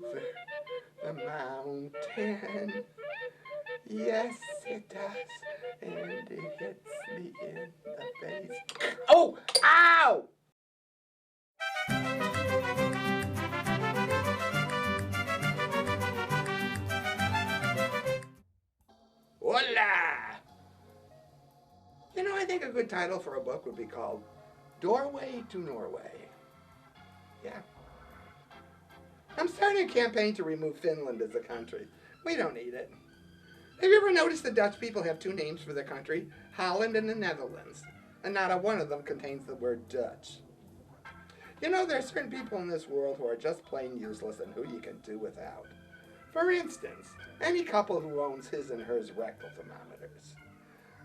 over the mountain. Yes, it does, and it hits me in the face. Oh! Ow! Voila! You know, I think a good title for a book would be called Doorway to Norway. Yeah. I'm starting a campaign to remove Finland as a country. We don't need it. Have you ever noticed the Dutch people have two names for their country? Holland and the Netherlands. And not a one of them contains the word Dutch. You know, there are certain people in this world who are just plain useless and who you can do without. For instance, any couple who owns his and hers rectal thermometers.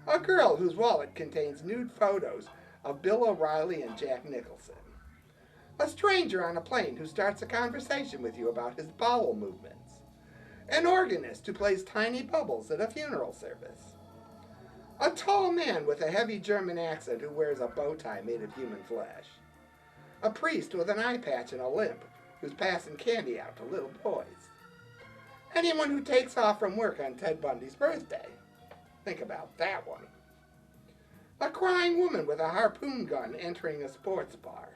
A girl whose wallet contains nude photos of Bill O'Reilly and Jack Nicholson. A stranger on a plane who starts a conversation with you about his bowel movements. An organist who plays tiny bubbles at a funeral service. A tall man with a heavy German accent who wears a bow tie made of human flesh. A priest with an eye patch and a limp who's passing candy out to little boys. Anyone who takes off from work on Ted Bundy's birthday. Think about that one. A crying woman with a harpoon gun entering a sports bar.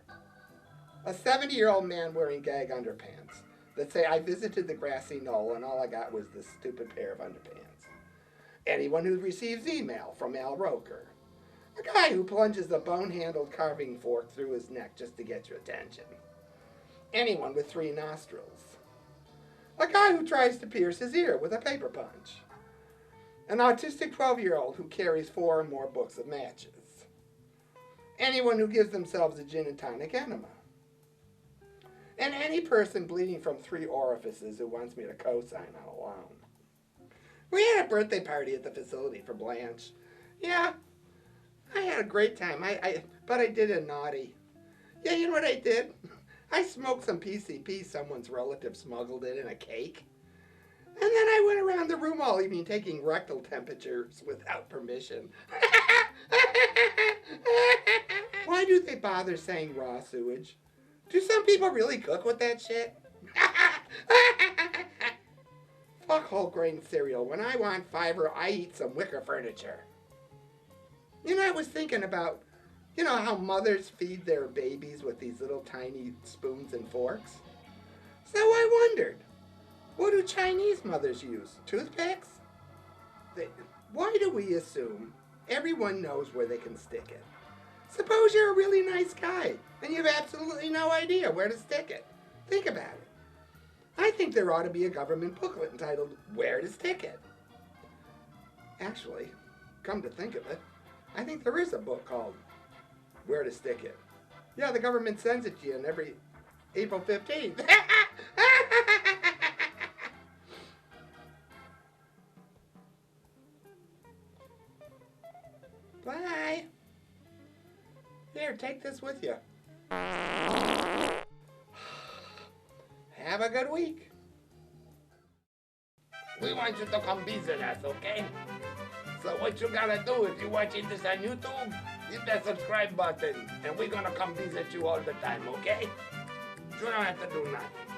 A 70-year-old man wearing gag underpants that say, I visited the grassy knoll and all I got was this stupid pair of underpants. Anyone who receives email from Al Roker. A guy who plunges a bone-handled carving fork through his neck just to get your attention. Anyone with 3 nostrils. A guy who tries to pierce his ear with a paper punch. An autistic 12-year-old who carries 4 or more books of matches. Anyone who gives themselves a gin and tonic enema. And any person bleeding from 3 orifices who wants me to co-sign on a loan. We had a birthday party at the facility for Blanche. Yeah, I had a great time, but I did a naughty. Yeah, you know what I did? I smoked some PCP someone's relative smuggled in a cake. And then I went around the room all evening taking rectal temperatures without permission. Why do they bother saying raw sewage? Do some people really cook with that shit? Fuck whole grain cereal. When I want fiber, I eat some wicker furniture. You know, I was thinking about, you know, how mothers feed their babies with these little tiny spoons and forks? So I wondered, what do Chinese mothers use? Toothpicks? Why do we assume everyone knows where they can stick it? Suppose you're a really nice guy and you have absolutely no idea where to stick it. Think about it. I think there ought to be a government booklet entitled, Where to Stick It. Actually, come to think of it, I think there is a book called Where to Stick It. Yeah, the government sends it to you on every April 15th. Bye. Here, take this with you. Have a good week. We want you to come visit us, okay? So what you gotta do if you're watching this on YouTube, hit that subscribe button, and we're gonna come visit you all the time, okay? You don't have to do nothing.